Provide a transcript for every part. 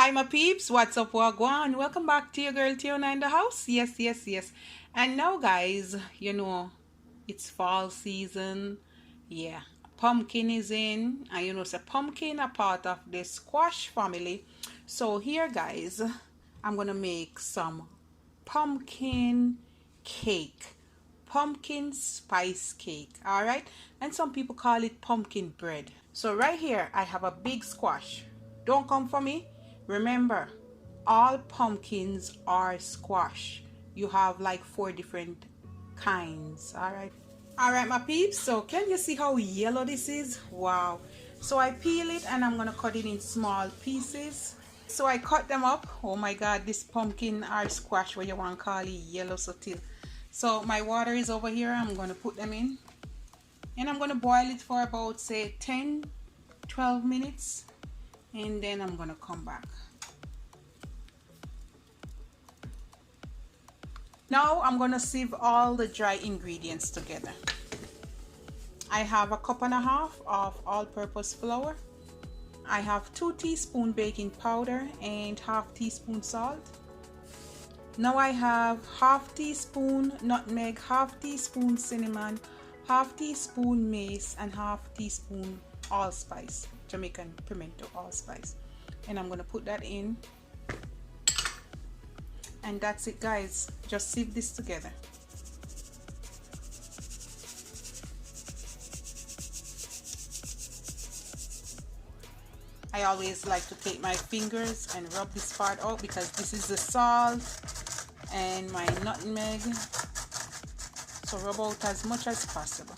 Hi my peeps, what's up, wagwan? Welcome back to your girl Tiona in the house. Yes. And now guys, it's fall season. Yeah, pumpkin is in, and it's a pumpkin a part of the squash family. So here guys, I'm gonna make some pumpkin cake, pumpkin spice cake. All right, and some people call it pumpkin bread. So right here I have a big squash. Don't come for me. Remember, all pumpkins are squash. You have like 4 different kinds. All right my peeps, so can you see how yellow this is? Wow. So I peel it and I'm gonna cut it in small pieces. So I cut them up. Oh my god, this pumpkin or squash, what you want to call it, yellow subtle. So my water is over here. I'm gonna put them in and I'm gonna boil it for about say 10-12 minutes, and then I'm gonna come back. Now I'm gonna sieve all the dry ingredients together. I have a cup and a half of all-purpose flour. I have 2 teaspoons baking powder and half teaspoon salt. Now I have half teaspoon nutmeg, half teaspoon cinnamon, half teaspoon mace, and half teaspoon allspice, Jamaican pimento allspice. And I'm gonna put that in. And that's it guys, just sieve this together. I always like to take my fingers and rub this part out because this is the salt and my nutmeg. So rub out as much as possible.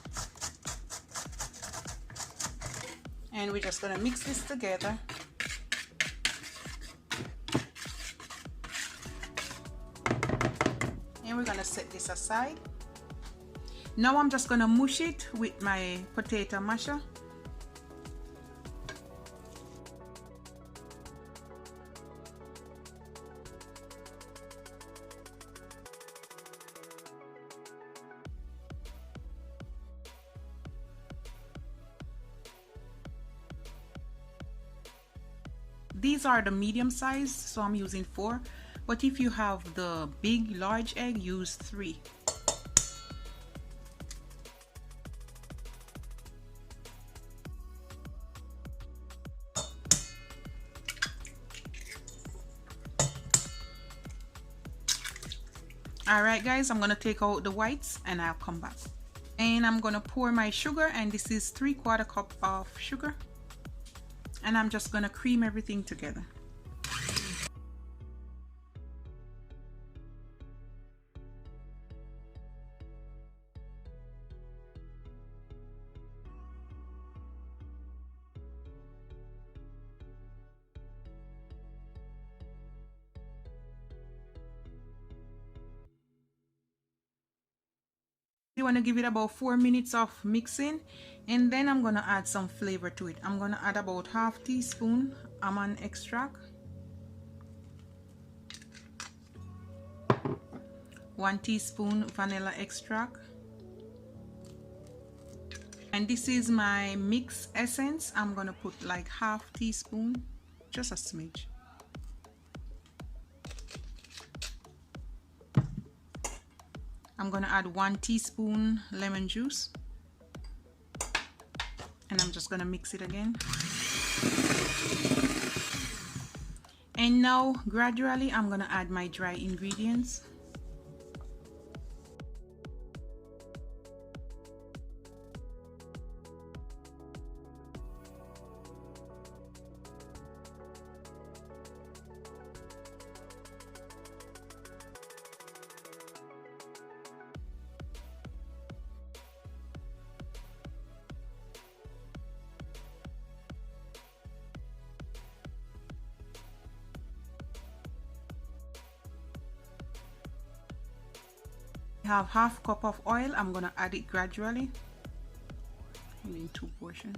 And we're just gonna mix this together. And we're gonna set this aside. Now I'm just gonna mush it with my potato masher. These are the medium size, so I'm using 4, but if you have the big large egg, use 3. Alright guys, I'm gonna take out the whites and I'll come back. And I'm gonna pour my sugar, and this is 3/4 cup of sugar. And I'm just gonna cream everything together. You want to give it about 4 minutes of mixing, and then I'm gonna add some flavor to it. I'm gonna add about half teaspoon almond extract, 1 teaspoon vanilla extract, and this is my mix essence. I'm gonna put like half teaspoon, just a smidge. I'm gonna add 1 teaspoon lemon juice, and I'm just gonna mix it again. And now gradually I'm gonna add my dry ingredients. I have half cup of oil. I'm gonna add it gradually, in 2 portions.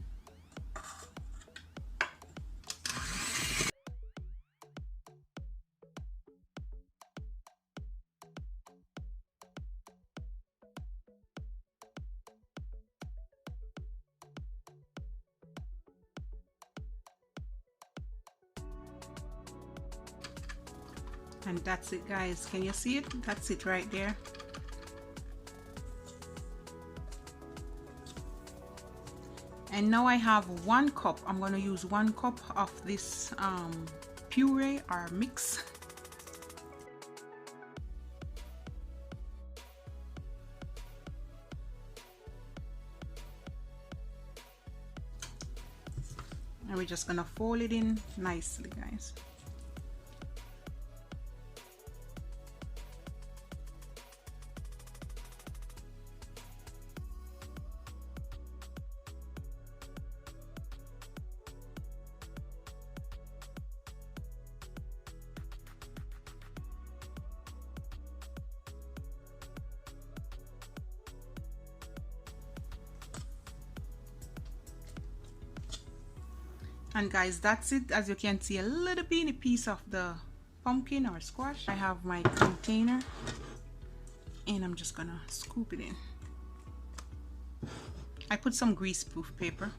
And that's it, guys. Can you see it? That's it right there. And now I have 1 cup. I'm going to use 1 cup of this puree or mix. And we're just going to fold it in nicely, guys. And guys, that's it. As you can see, a little teeny piece of the pumpkin or squash. I have my container and I'm just gonna scoop it in. I put some greaseproof paper.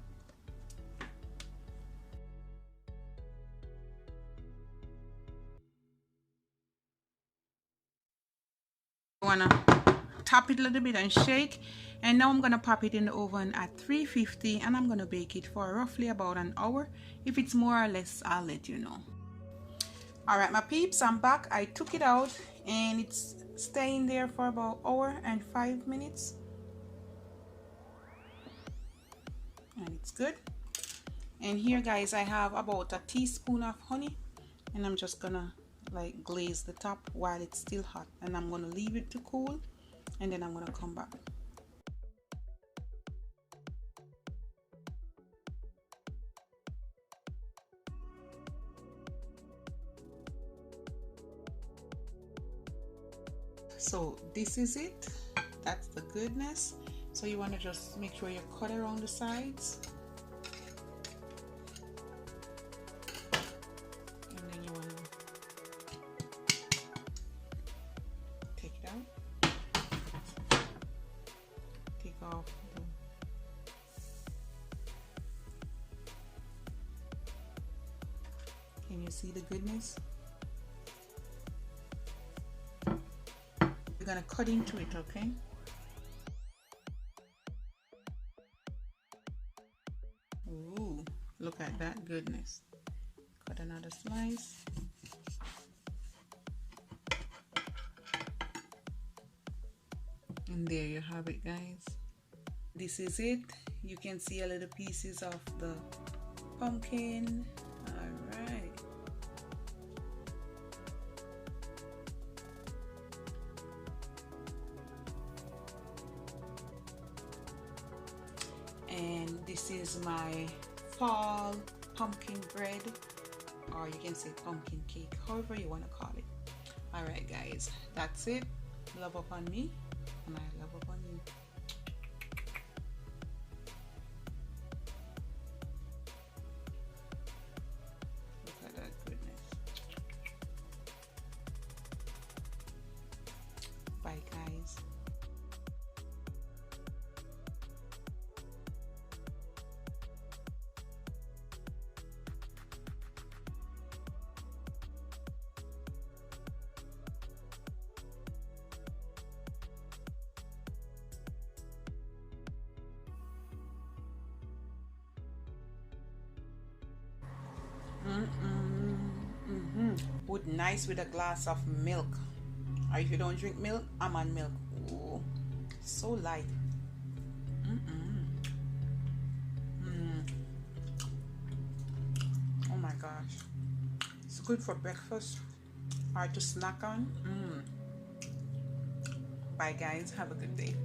I wanna tap it a little bit and shake. And now I'm gonna pop it in the oven at 350 and I'm gonna bake it for roughly about an hour. If it's more or less, I'll let you know. All right, my peeps, I'm back. I took it out and it's staying there for about an hour and 5 minutes. And it's good. And here, guys, I have about a teaspoon of honey and I'm just gonna like glaze the top while it's still hot, and I'm gonna leave it to cool and then I'm gonna come back. So this is it. That's the goodness. So you want to just make sure you cut around the sides, and then you want to take it out, take off the can you see the goodness? We're gonna cut into it, okay? Ooh, look at that goodness. Cut another slice. And there you have it, guys. This is it. You can see a little pieces of the pumpkin. All right. And this is my fall pumpkin bread, or you can say pumpkin cake, however you want to call it. All right, guys, that's it. Love upon me and I love upon you. Look at that goodness. Bye, guys. Would nice with a glass of milk, or if you don't drink milk, almond milk. Ooh, so light. Oh my gosh, it's good for breakfast or to snack on. Bye, guys, have a good day.